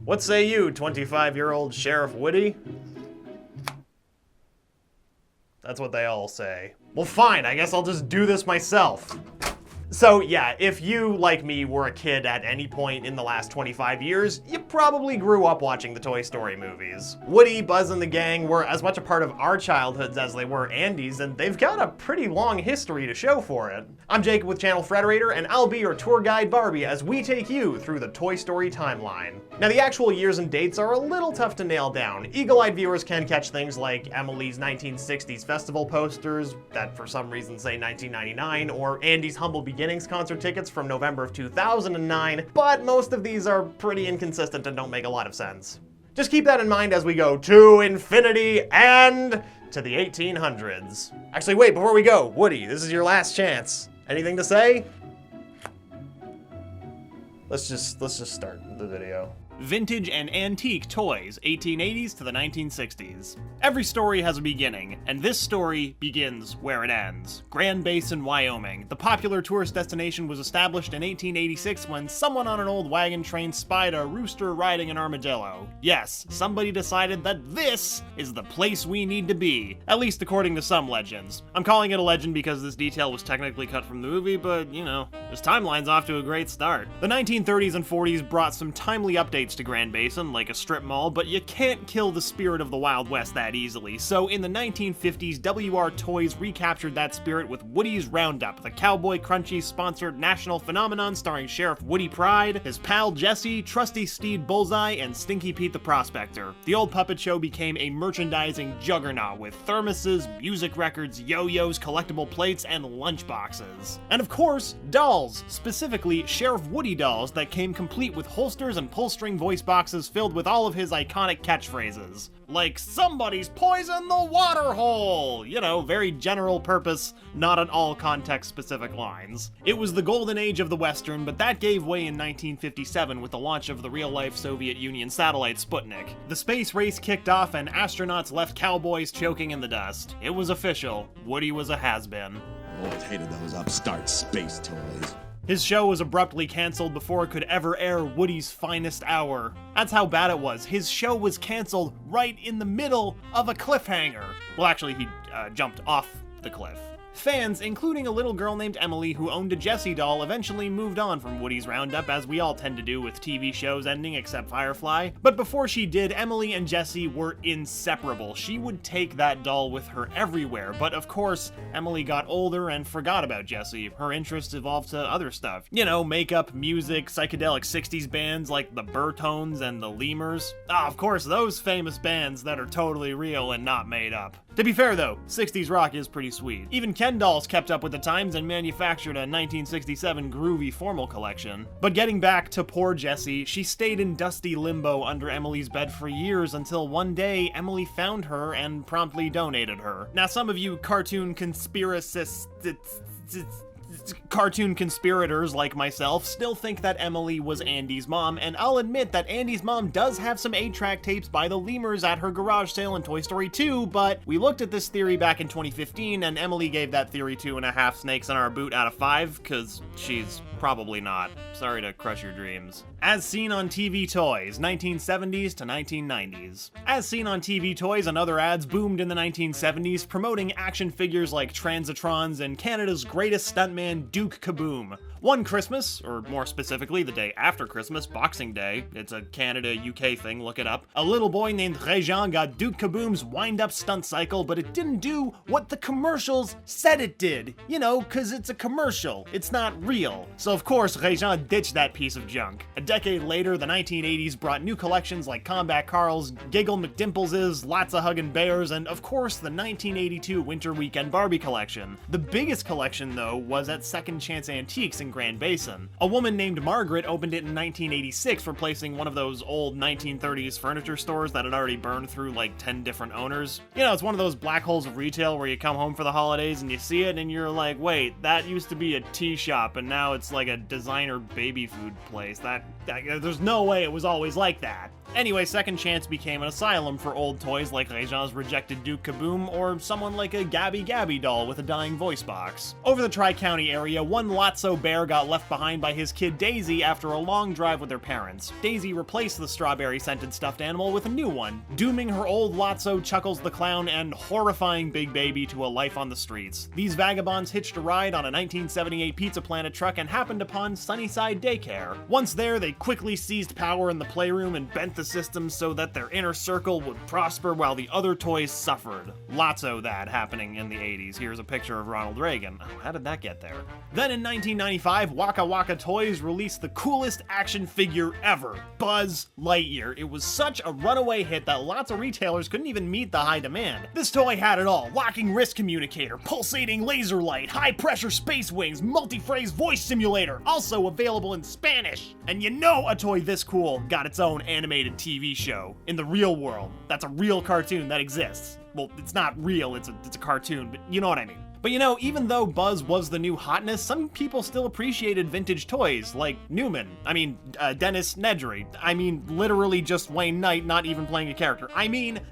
What say you, 25-year-old Sheriff Woody? That's what they all say. Well, fine, I guess I'll just do this myself. So yeah, if you, like me, were a kid at any point in the last 25 years, you probably grew up watching the Toy Story movies. Woody, Buzz, and the gang were as much a part of our childhoods as they were Andy's, and they've got a pretty long history to show for it. I'm Jacob with Channel Frederator, and I'll be your tour guide Barbie as we take you through the Toy Story timeline. Now, the actual years and dates are a little tough to nail down. Eagle-eyed viewers can catch things like Emily's 1960s festival posters that for some reason say 1999, or Andy's Humble Beginnings concert tickets from November of 2009, but most of these are pretty inconsistent and don't make a lot of sense. Just keep that in mind as we go to infinity and to the 1800s. Actually, wait, before we go, Woody, this is your last chance. Anything to say? Let's just start the video. Vintage and antique toys, 1880s to the 1960s. Every story has a beginning, and this story begins where it ends. Grand Basin, Wyoming. The popular tourist destination was established in 1886 when someone on an old wagon train spied a rooster riding an armadillo. Yes, somebody decided that this is the place we need to be, at least according to some legends. I'm calling it a legend because this detail was technically cut from the movie, but you know, this timeline's off to a great start. The 1930s and 40s brought some timely updates to Grand Basin, like a strip mall, but you can't kill the spirit of the Wild West that easily, so in the 1950s, WR Toys recaptured that spirit with Woody's Roundup, the Cowboy Crunchy-sponsored national phenomenon starring Sheriff Woody Pride, his pal Jesse, trusty steed Bullseye, and Stinky Pete the Prospector. The old puppet show became a merchandising juggernaut with thermoses, music records, yo-yos, collectible plates, and lunchboxes. And of course, dolls, specifically Sheriff Woody dolls that came complete with holsters and pull-string voice boxes filled with all of his iconic catchphrases. Like, somebody's poisoned the water hole! You know, very general purpose, not at all context-specific lines. It was the golden age of the Western, but that gave way in 1957 with the launch of the real-life Soviet Union satellite Sputnik. The space race kicked off and astronauts left cowboys choking in the dust. It was official. Woody was a has-been. Always hated those upstart space toys. His show was abruptly canceled before it could ever air Woody's finest hour. That's how bad it was. His show was canceled right in the middle of a cliffhanger. Well, actually, he jumped off the cliff. Fans, including a little girl named Emily who owned a Jessie doll, eventually moved on from Woody's Roundup, as we all tend to do with TV shows ending except Firefly. But before she did, Emily and Jessie were inseparable. She would take that doll with her everywhere, but of course, Emily got older and forgot about Jessie. Her interests evolved to other stuff. You know, makeup, music, psychedelic 60s bands like the Burtones and the Lemurs. Of course, those famous bands that are totally real and not made up. To be fair though, 60s rock is pretty sweet. Even Ken dolls kept up with the times and manufactured a 1967 groovy formal collection. But getting back to poor Jessie, she stayed in dusty limbo under Emily's bed for years until one day Emily found her and promptly donated her. Now some of you cartoon conspirators like myself still think that Emily was Andy's mom, and I'll admit that Andy's mom does have some 8-track tapes by the Lemurs at her garage sale in Toy Story 2, but we looked at this theory back in 2015, and Emily gave that theory 2.5 snakes in our boot out of 5, cause she's probably not. Sorry to crush your dreams. As seen on TV toys, 1970s to 1990s. As seen on TV toys and other ads boomed in the 1970s, promoting action figures like Transitrons and Canada's greatest stuntman, Duke Kaboom. One Christmas, or more specifically the day after Christmas, Boxing Day, it's a Canada-UK thing, look it up, a little boy named Régent got Duke Kaboom's wind-up stunt cycle, but it didn't do what the commercials said it did. You know, cause it's a commercial, it's not real. So of course, Régent ditched that piece of junk. A decade later, the 1980s brought new collections like Combat Carls, Giggle McDimpleses, Lots of Huggin' Bears, and of course the 1982 Winter Weekend Barbie collection. The biggest collection, though, was at Second Chance Antiques in Grand Basin. A woman named Margaret opened it in 1986, replacing one of those old 1930s furniture stores that had already burned through like 10 different owners. You know, it's one of those black holes of retail where you come home for the holidays and you see it and you're like, wait, that used to be a tea shop and now it's like a designer baby food place. There's no way it was always like that. Anyway, Second Chance became an asylum for old toys like Réjean's rejected Duke Kaboom, or someone like a Gabby Gabby doll with a dying voice box. Over the Tri-County area, one Lotso bear got left behind by his kid Daisy after a long drive with their parents. Daisy replaced the strawberry-scented stuffed animal with a new one, dooming her old Lotso, Chuckles the Clown, and horrifying Big Baby to a life on the streets. These vagabonds hitched a ride on a 1978 Pizza Planet truck and happened upon Sunnyside Daycare. Once there, they quickly seized power in the playroom and bent the system so that their inner circle would prosper while the other toys suffered. Lots of that happening in the 80s. Here's a picture of Ronald Reagan. Oh, how did that get there? Then in 1995, Waka Waka Toys released the coolest action figure ever, Buzz Lightyear. It was such a runaway hit that lots of retailers couldn't even meet the high demand. This toy had it all: locking wrist communicator, pulsating laser light, high pressure space wings, multi-phrase voice simulator, also available in Spanish. And you know a toy this cool got its own animated TV show in the real world. That's a real cartoon that exists. Well, it's not real, it's a cartoon, but you know what I mean. But you know, even though Buzz was the new hotness, some people still appreciated vintage toys, like Dennis Nedry. Literally just Wayne Knight, not even playing a character.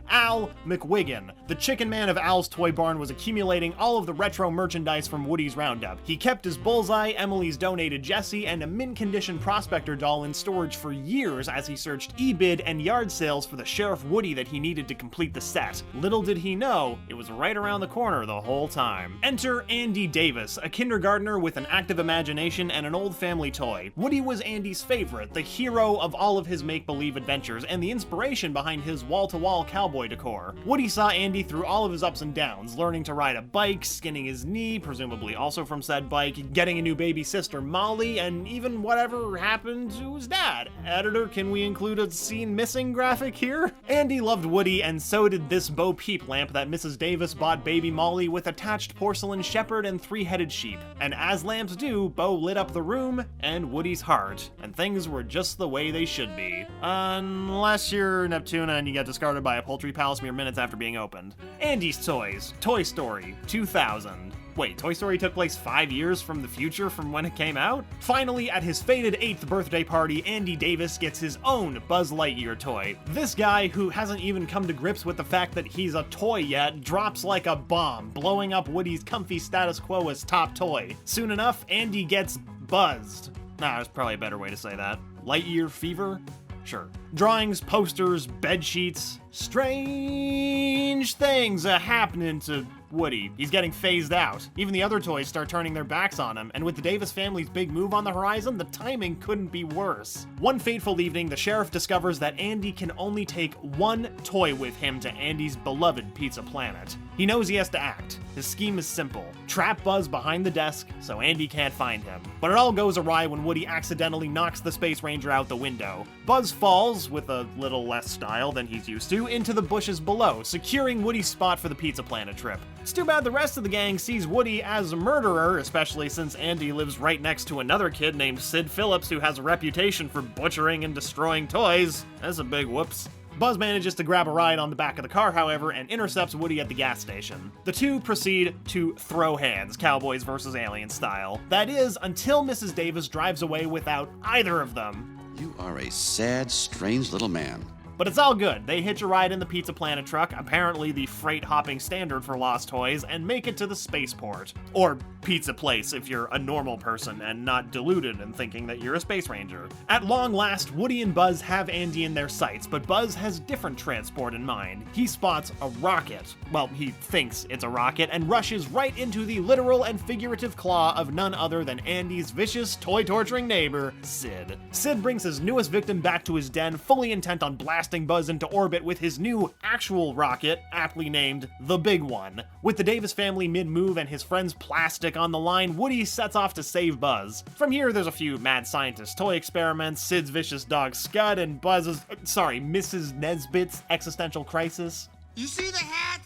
Al McWiggin. The chicken man of Al's Toy Barn was accumulating all of the retro merchandise from Woody's Roundup. He kept his Bullseye, Emily's donated Jessie, and a mint-condition Prospector doll in storage for years as he searched eBid and yard sales for the Sheriff Woody that he needed to complete the set. Little did he know, it was right around the corner the whole time. Enter Andy Davis, a kindergartner with an active imagination and an old family toy. Woody was Andy's favorite, the hero of all of his make-believe adventures, and the inspiration behind his wall-to-wall cowboy decor. Woody saw Andy through all of his ups and downs, learning to ride a bike, skinning his knee, presumably also from said bike, getting a new baby sister Molly, and even whatever happened to his dad. Editor, can we include a scene missing graphic here? Andy loved Woody, and so did this Bo Peep lamp that Mrs. Davis bought baby Molly with attached porcelain shepherd and three-headed sheep. And as lamps do, Bo lit up the room and Woody's heart, and things were just the way they should be. Unless you're Neptuna and you get discarded by a poultry palace mere minutes after being opened. Andy's Toys, Toy Story, 2000. Wait, Toy Story took place 5 years from the future from when it came out? Finally, at his fated 8th birthday party, Andy Davis gets his own Buzz Lightyear toy. This guy, who hasn't even come to grips with the fact that he's a toy yet, drops like a bomb, blowing up Woody's comfy status quo as top toy. Soon enough, Andy gets buzzed. Nah, there's probably a better way to say that. Lightyear fever? Sure. Drawings, posters, bed sheets. Strange things are happening to Woody. He's getting phased out. Even the other toys start turning their backs on him, and with the Davis family's big move on the horizon, the timing couldn't be worse. One fateful evening, the sheriff discovers that Andy can only take one toy with him to Andy's beloved Pizza Planet. He knows he has to act. His scheme is simple: trap Buzz behind the desk so Andy can't find him. But it all goes awry when Woody accidentally knocks the Space Ranger out the window. Buzz falls, with a little less style than he's used to, into the bushes below, securing Woody's spot for the Pizza Planet trip. It's too bad the rest of the gang sees Woody as a murderer, especially since Andy lives right next to another kid named Sid Phillips who has a reputation for butchering and destroying toys. That's a big whoops. Buzz manages to grab a ride on the back of the car, however, and intercepts Woody at the gas station. The two proceed to throw hands, Cowboys versus Aliens style. That is, until Mrs. Davis drives away without either of them. You are a sad, strange little man. But it's all good. They hitch a ride in the Pizza Planet truck, apparently the freight-hopping standard for Lost Toys, and make it to the spaceport. Or pizza place if you're a normal person and not deluded in thinking that you're a space ranger. At long last, Woody and Buzz have Andy in their sights, but Buzz has different transport in mind. He spots a rocket. Well, he thinks it's a rocket, and rushes right into the literal and figurative claw of none other than Andy's vicious, toy-torturing neighbor, Sid. Sid brings his newest victim back to his den, fully intent on blasting Buzz into orbit with his new actual rocket, aptly named the Big One. With the Davis family mid-move and his friend's plastic on the line, Woody sets off to save Buzz. From here, there's a few mad scientist toy experiments, Sid's vicious dog Scud, and Mrs. Nesbit's existential crisis. You see the hat?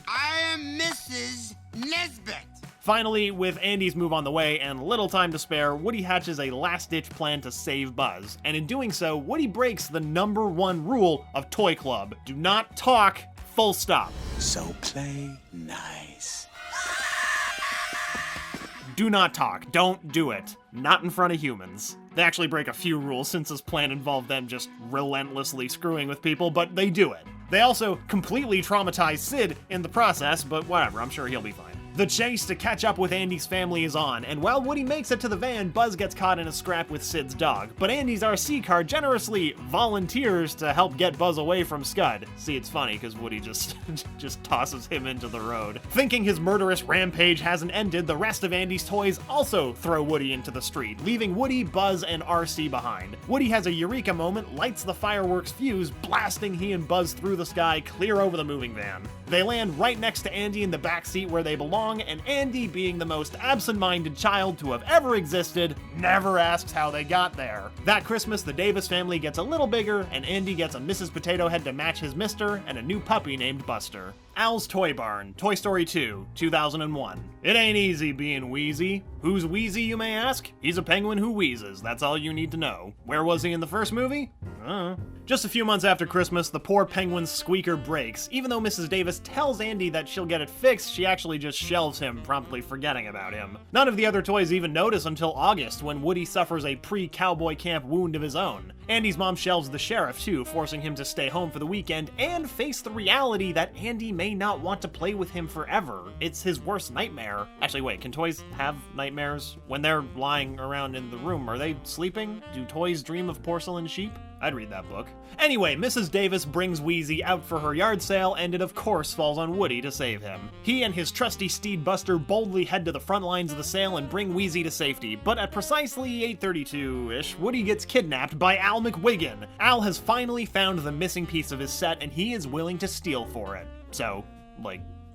I am Mrs. Nesbit. Finally, with Andy's move on the way and little time to spare, Woody hatches a last-ditch plan to save Buzz. And in doing so, Woody breaks the #1 rule of Toy Club: do not talk, full stop. So play nice. Do not talk. Don't do it. Not in front of humans. They actually break a few rules since this plan involved them just relentlessly screwing with people, but they do it. They also completely traumatize Sid in the process, but whatever, I'm sure he'll be fine. The chase to catch up with Andy's family is on, and while Woody makes it to the van, Buzz gets caught in a scrap with Sid's dog. But Andy's RC car generously volunteers to help get Buzz away from Scud. See, it's funny because Woody just tosses him into the road. Thinking his murderous rampage hasn't ended, the rest of Andy's toys also throw Woody into the street, leaving Woody, Buzz, and RC behind. Woody has a eureka moment, lights the fireworks fuse, blasting he and Buzz through the sky clear over the moving van. They land right next to Andy in the back seat where they belong, and Andy, being the most absent-minded child to have ever existed, never asks how they got there. That Christmas, the Davis family gets a little bigger, and Andy gets a Mrs. Potato Head to match his mister, and a new puppy named Buster. Al's Toy Barn, Toy Story 2, 2001. It ain't easy being Wheezy. Who's Wheezy, you may ask? He's a penguin who wheezes, that's all you need to know. Where was he in the first movie? Just a few months after Christmas, the poor penguin's squeaker breaks. Even though Mrs. Davis tells Andy that she'll get it fixed, she actually just shelves him, promptly forgetting about him. None of the other toys even notice until August, when Woody suffers a pre-cowboy camp wound of his own. Andy's mom shelves the sheriff too, forcing him to stay home for the weekend and face the reality that Andy may not want to play with him forever. It's his worst nightmare. Actually, wait, can toys have nightmares? When they're lying around in the room, are they sleeping? Do toys dream of porcelain sheep? I'd read that book. Anyway, Mrs. Davis brings Wheezy out for her yard sale, and it of course falls on Woody to save him. He and his trusty steed Buster boldly head to the front lines of the sale and bring Wheezy to safety, but at precisely 8:32-ish, Woody gets kidnapped by Al McWiggin. Al has finally found the missing piece of his set, and he is willing to steal for it. So,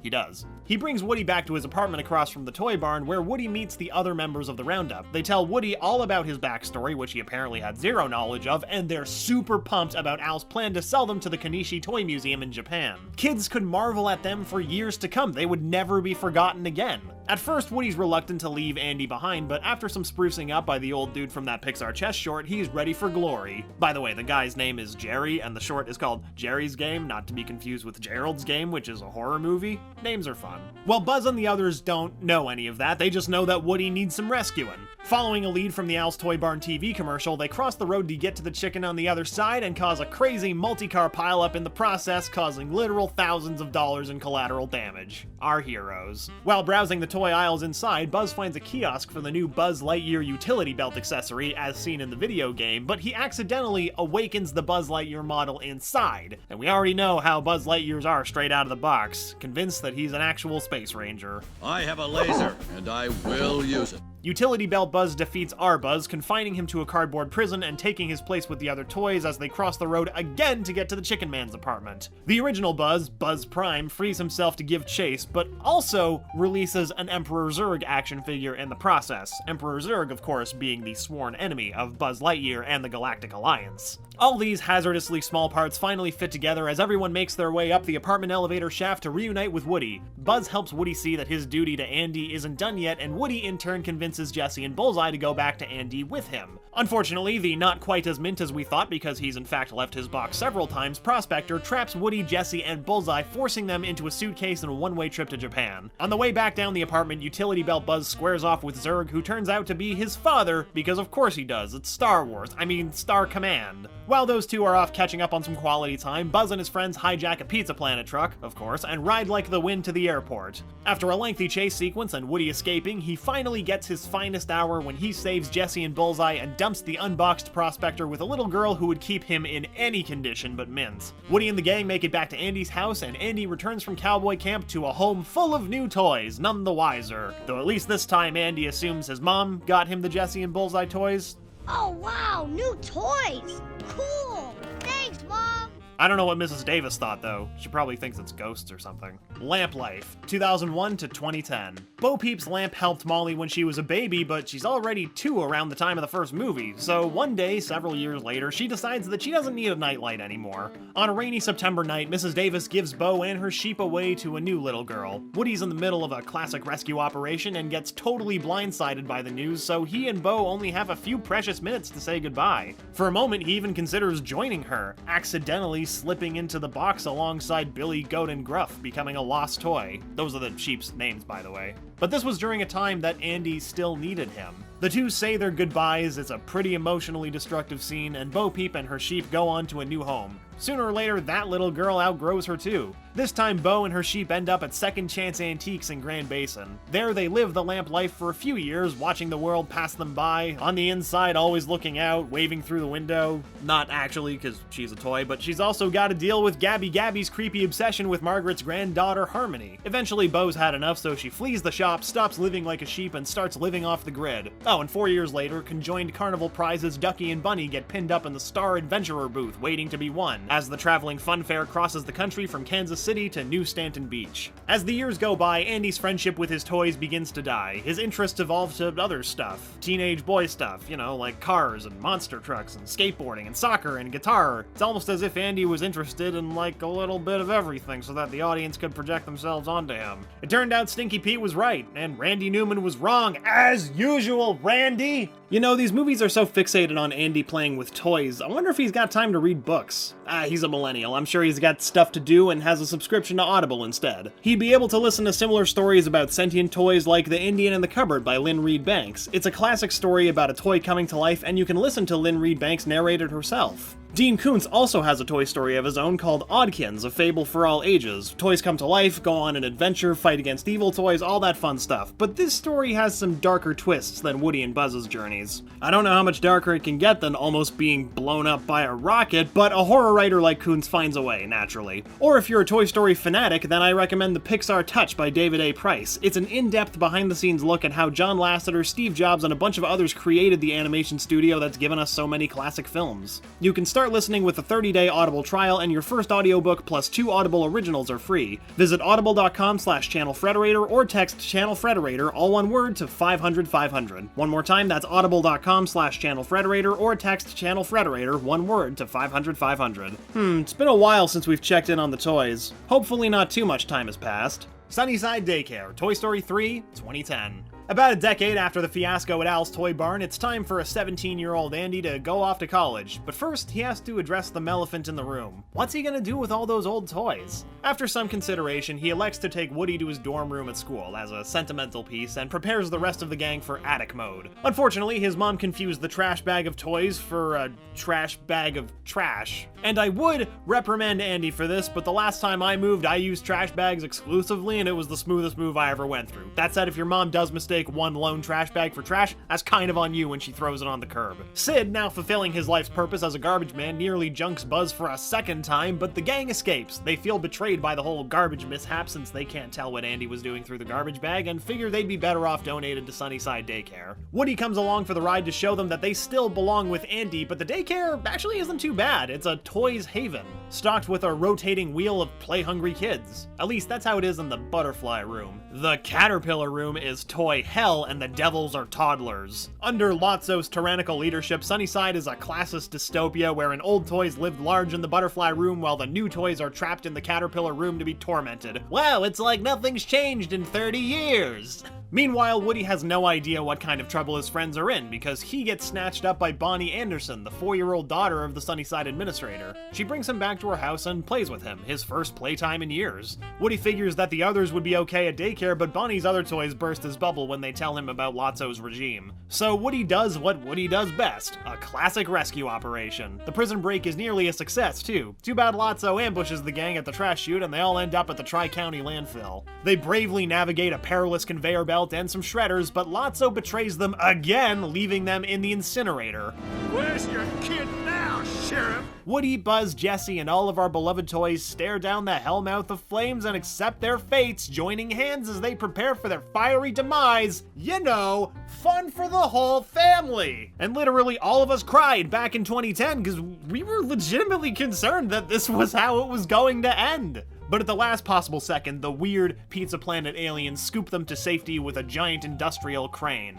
he does. He brings Woody back to his apartment across from the toy barn, where Woody meets the other members of the roundup. They tell Woody all about his backstory, which he apparently had zero knowledge of, and they're super pumped about Al's plan to sell them to the Kanishi Toy Museum in Japan. Kids could marvel at them for years to come. They would never be forgotten again. At first, Woody's reluctant to leave Andy behind, but after some sprucing up by the old dude from that Pixar chess short, he's ready for glory. By the way, the guy's name is Jerry, and the short is called Jerry's Game, not to be confused with Gerald's Game, which is a horror movie. Names are fun. Well, Buzz and the others don't know any of that, they just know that Woody needs some rescuing. Following a lead from the Al's Toy Barn TV commercial, they cross the road to get to the chicken on the other side and cause a crazy multi-car pileup in the process, causing literal thousands of dollars in collateral damage. Our heroes. While browsing the toy aisles inside, Buzz finds a kiosk for the new Buzz Lightyear utility belt accessory, as seen in the video game, but he accidentally awakens the Buzz Lightyear model inside. And we already know how Buzz Lightyears are straight out of the box, convinced that he's an actual space ranger. I have a laser, and I will use it. Utility Belt Buzz defeats our Buzz, confining him to a cardboard prison and taking his place with the other toys as they cross the road again to get to the Chicken Man's apartment. The original Buzz, Buzz Prime, frees himself to give chase, but also releases an Emperor Zurg action figure in the process. Emperor Zurg, of course, being the sworn enemy of Buzz Lightyear and the Galactic Alliance. All these hazardously small parts finally fit together as everyone makes their way up the apartment elevator shaft to reunite with Woody. Buzz helps Woody see that his duty to Andy isn't done yet, and Woody in turn convinces Jesse and Bullseye to go back to Andy with him. Unfortunately, the not quite as mint as we thought, because he's in fact left his box several times, Prospector traps Woody, Jesse, and Bullseye, forcing them into a suitcase and a one-way trip to Japan. On the way back down the apartment, Utility Belt Buzz squares off with Zurg, who turns out to be his father, because of course he does, it's Star Wars, Star Command. While those two are off catching up on some quality time, Buzz and his friends hijack a Pizza Planet truck, of course, and ride like the wind to the airport. After a lengthy chase sequence and Woody escaping, he finally gets his finest hour when he saves Jesse and Bullseye and dumps the unboxed Prospector with a little girl who would keep him in any condition but mints. Woody and the gang make it back to Andy's house, and Andy returns from cowboy camp to a home full of new toys, none the wiser. Though at least this time Andy assumes his mom got him the Jesse and Bullseye toys. Oh wow, new toys! Cool! Thanks, Mom! I don't know what Mrs. Davis thought, though. She probably thinks it's ghosts or something. Lamp Life, 2001 to 2010. Bo Peep's lamp helped Molly when she was a baby, but she's already 2 around the time of the first movie, so one day, several years later, she decides that she doesn't need a nightlight anymore. On a rainy September night, Mrs. Davis gives Bo and her sheep away to a new little girl. Woody's in the middle of a classic rescue operation and gets totally blindsided by the news, so he and Bo only have a few precious minutes to say goodbye. For a moment, he even considers joining her, accidentally slipping into the box alongside Billy, Goat, and Gruff, becoming a lost toy. Those are the sheep's names, by the way. But this was during a time that Andy still needed him. The two say their goodbyes, it's a pretty emotionally destructive scene, and Bo Peep and her sheep go on to a new home. Sooner or later, that little girl outgrows her too. This time, Bo and her sheep end up at Second Chance Antiques in Grand Basin. There, they live the lamp life for a few years, watching the world pass them by, on the inside always looking out, waving through the window. Not actually, because she's a toy, but she's also got to deal with Gabby's creepy obsession with Margaret's granddaughter, Harmony. Eventually, Bo's had enough, so she flees the shop, stops living like a sheep, and starts living off the grid. Oh, and 4 years later, conjoined carnival prizes Ducky and Bunny get pinned up in the Star Adventurer booth, waiting to be won, as the traveling fun fair crosses the country from Kansas City to New Stanton Beach. As the years go by, Andy's friendship with his toys begins to die. His interests evolve to other stuff. Teenage boy stuff, you know, like cars and monster trucks and skateboarding and soccer and guitar. It's almost as if Andy was interested in like a little bit of everything so that the audience could project themselves onto him. It turned out Stinky Pete was right, and Randy Newman was wrong, as usual, Randy! You know, these movies are so fixated on Andy playing with toys, I wonder if he's got time to read books. He's a millennial. I'm sure he's got stuff to do and has a subscription to Audible instead. He'd be able to listen to similar stories about sentient toys like The Indian in the Cupboard by Lynn Reed Banks. It's a classic story about a toy coming to life, and you can listen to Lynn Reed Banks narrate it herself. Dean Koontz also has a toy story of his own called Oddkins, a fable for all ages. Toys come to life, go on an adventure, fight against evil toys, all that fun stuff. But this story has some darker twists than Woody and Buzz's journeys. I don't know how much darker it can get than almost being blown up by a rocket, but a horror writer like Koontz finds a way, naturally. Or if you're a Toy Story fanatic, then I recommend the Pixar Touch by David A. Price. It's an in-depth behind-the-scenes look at how John Lasseter, Steve Jobs, and a bunch of others created the animation studio that's given us so many classic films. You can start listening with a 30-day Audible trial, and your first audiobook plus 2 Audible originals are free. Visit audible.com/Channel Frederator or text Channel Frederator, all one word, to 500-500. One more time, that's audible.com/Channel Frederator or text Channel Frederator, one word, to 500-500. It's been a while since we've checked in on the toys. Hopefully not too much time has passed. Sunnyside Daycare, Toy Story 3, 2010. About a decade after the fiasco at Al's Toy Barn, it's time for a 17-year-old Andy to go off to college, but first he has to address the elephant in the room. What's he gonna do with all those old toys? After some consideration, he elects to take Woody to his dorm room at school as a sentimental piece and prepares the rest of the gang for attic mode. Unfortunately, his mom confused the trash bag of toys for a trash bag of trash. And I would reprimand Andy for this, but the last time I moved, I used trash bags exclusively, and it was the smoothest move I ever went through. That said, if your mom does mistake one lone trash bag for trash, that's kind of on you when she throws it on the curb. Sid, now fulfilling his life's purpose as a garbage man, nearly junks Buzz for a second time, but the gang escapes. They feel betrayed by the whole garbage mishap since they can't tell what Andy was doing through the garbage bag and figure they'd be better off donated to Sunnyside Daycare. Woody comes along for the ride to show them that they still belong with Andy, but the daycare actually isn't too bad. It's a toys haven, stocked with a rotating wheel of play-hungry kids. At least that's how it is in the butterfly room. The caterpillar room is toy hell, and the devils are toddlers. Under Lotso's tyrannical leadership, Sunnyside is a classist dystopia wherein old toys live large in the butterfly room while the new toys are trapped in the caterpillar room to be tormented. Wow, it's like nothing's changed in 30 years! Meanwhile, Woody has no idea what kind of trouble his friends are in because he gets snatched up by Bonnie Anderson, the 4-year-old daughter of the Sunnyside administrator. She brings him back to her house and plays with him, his first playtime in years. Woody figures that the others would be okay at daycare, but Bonnie's other toys burst his bubble when they tell him about Lotso's regime. So Woody does what Woody does best, a classic rescue operation. The prison break is nearly a success, too. Too bad Lotso ambushes the gang at the trash chute and they all end up at the Tri-County landfill. They bravely navigate a perilous conveyor belt and some shredders, but Lotso betrays them again, leaving them in the incinerator. Where's your kid now, Sheriff? Woody, Buzz, Jessie, and all of our beloved toys stare down the hellmouth of flames and accept their fates, joining hands as they prepare for their fiery demise. You know, fun for the whole family! And literally all of us cried back in 2010 because we were legitimately concerned that this was how it was going to end. But at the last possible second, the weird Pizza Planet aliens scoop them to safety with a giant industrial crane.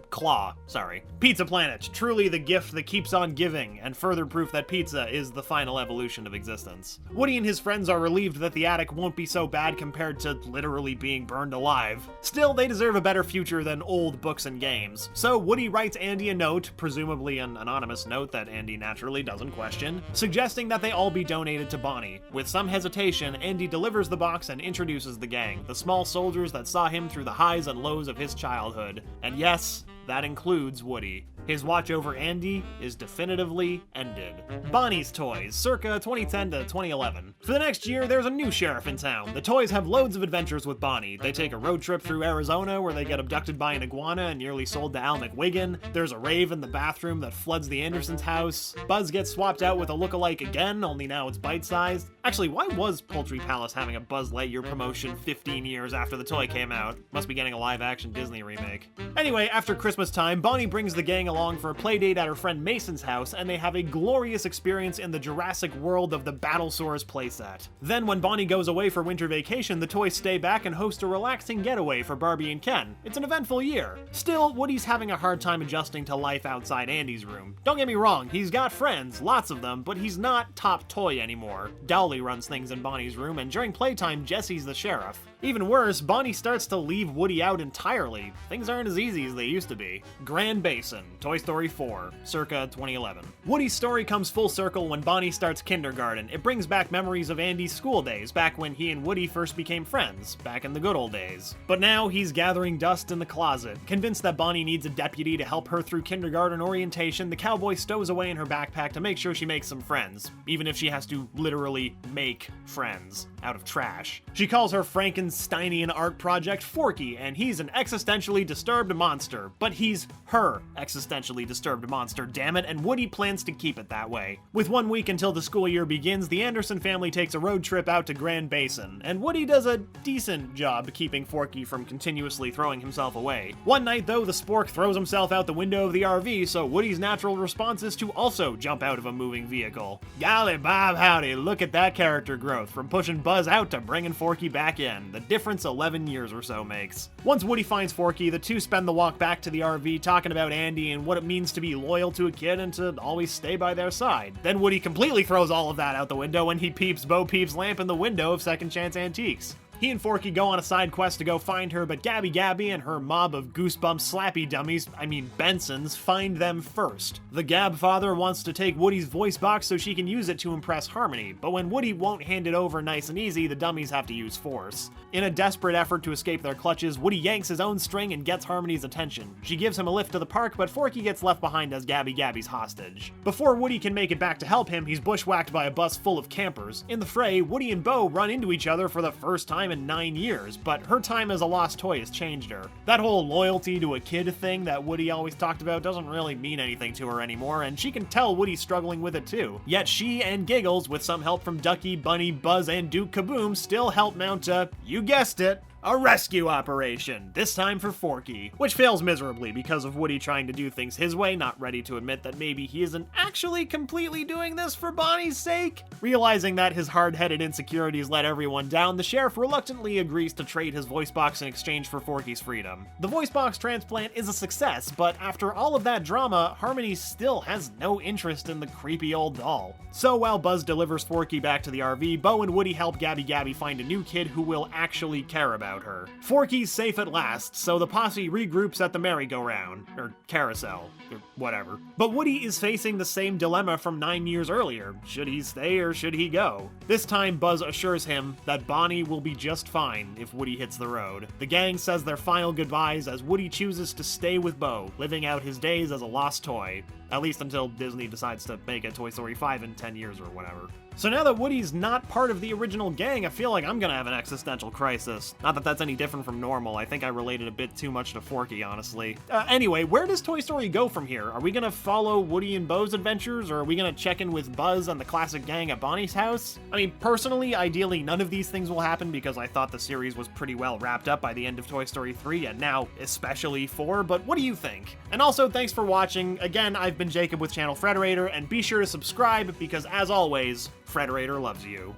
Claw, sorry. Pizza Planet, truly the gift that keeps on giving, and further proof that pizza is the final evolution of existence. Woody and his friends are relieved that the attic won't be so bad compared to literally being burned alive. Still, they deserve a better future than old books and games. So Woody writes Andy a note, presumably an anonymous note that Andy naturally doesn't question, suggesting that they all be donated to Bonnie. With some hesitation, Andy delivers the box and introduces the gang, the small soldiers that saw him through the highs and lows of his childhood. And yes, that includes Woody. His watch over Andy is definitively ended. Bonnie's Toys, circa 2010 to 2011. For the next year, there's a new sheriff in town. The toys have loads of adventures with Bonnie. They take a road trip through Arizona where they get abducted by an iguana and nearly sold to Al McWiggin. There's a rave in the bathroom that floods the Andersons' house. Buzz gets swapped out with a lookalike again, only now it's bite-sized. Actually, why was Poultry Palace having a Buzz Lightyear promotion 15 years after the toy came out? Must be getting a live-action Disney remake. Anyway, after Christmas time, Bonnie brings the gang along for a playdate at her friend Mason's house, and they have a glorious experience in the Jurassic world of the Battlesaurus playset. Then when Bonnie goes away for winter vacation, the toys stay back and host a relaxing getaway for Barbie and Ken. It's an eventful year. Still, Woody's having a hard time adjusting to life outside Andy's room. Don't get me wrong, he's got friends, lots of them, but he's not top toy anymore. Dolly runs things in Bonnie's room, and during playtime, Jesse's the sheriff. Even worse, Bonnie starts to leave Woody out entirely. Things aren't as easy as they used to be. Grand Basin, Toy Story 4, circa 2011. Woody's story comes full circle when Bonnie starts kindergarten. It brings back memories of Andy's school days, back when he and Woody first became friends, back in the good old days. But now he's gathering dust in the closet. Convinced that Bonnie needs a deputy to help her through kindergarten orientation, the cowboy stows away in her backpack to make sure she makes some friends, even if she has to literally make friends out of trash. She calls her Frankensteinian art project Forky, and he's an existentially disturbed monster. But he's her existentially disturbed monster, damn it, and Woody plans to keep it that way. With 1 week until the school year begins, the Anderson family takes a road trip out to Grand Basin, and Woody does a decent job keeping Forky from continuously throwing himself away. One night, though, the spork throws himself out the window of the RV, so Woody's natural response is to also jump out of a moving vehicle. Golly Bob howdy, look at that character growth, from pushing Buzz out to bringing Forky back in. The difference 11 years or so makes. Once Woody finds Forky, the two spend the walk back to the RV talking about Andy and what it means to be loyal to a kid and to always stay by their side. Then Woody completely throws all of that out the window when he peeps Bo Peep's lamp in the window of Second Chance Antiques. He and Forky go on a side quest to go find her, but Gabby and her mob of Goosebumps slappy dummies, Bensons, find them first. The Gab father wants to take Woody's voice box so she can use it to impress Harmony, but when Woody won't hand it over nice and easy, the dummies have to use force. In a desperate effort to escape their clutches, Woody yanks his own string and gets Harmony's attention. She gives him a lift to the park, but Forky gets left behind as Gabby's hostage. Before Woody can make it back to help him, he's bushwhacked by a bus full of campers. In the fray, Woody and Bo run into each other for the first time in 9 years, but her time as a lost toy has changed her. That whole loyalty to a kid thing that Woody always talked about doesn't really mean anything to her anymore, and she can tell Woody's struggling with it too. Yet she and Giggles, with some help from Ducky, Bunny, Buzz, and Duke Kaboom, still help mount a, you guessed it, a rescue operation, this time for Forky, which fails miserably because of Woody trying to do things his way, not ready to admit that maybe he isn't actually completely doing this for Bonnie's sake. Realizing that his hard-headed insecurities let everyone down, the sheriff reluctantly agrees to trade his voice box in exchange for Forky's freedom. The voice box transplant is a success, but after all of that drama, Harmony still has no interest in the creepy old doll. So while Buzz delivers Forky back to the RV, Bo and Woody help Gabby find a new kid who will actually care about her. Forky's safe at last, so the posse regroups at the merry-go-round, or carousel, or whatever. But Woody is facing the same dilemma from 9 years earlier. Should he stay or should he go? This time, Buzz assures him that Bonnie will be just fine if Woody hits the road. The gang says their final goodbyes as Woody chooses to stay with Bo, living out his days as a lost toy. At least until Disney decides to make a Toy Story 5 in 10 years or whatever. So now that Woody's not part of the original gang, I feel like I'm gonna have an existential crisis. Not that that's any different from normal. I think I related a bit too much to Forky, honestly. Anyway, where does Toy Story go from here? Are we gonna follow Woody and Bo's adventures, or are we gonna check in with Buzz and the classic gang at Bonnie's house? I mean, personally, ideally, none of these things will happen because I thought the series was pretty well wrapped up by the end of Toy Story 3, and now especially 4, but what do you think? And also, thanks for watching. Again, I've been Jacob with Channel Frederator, and be sure to subscribe because, as always, Frederator loves you.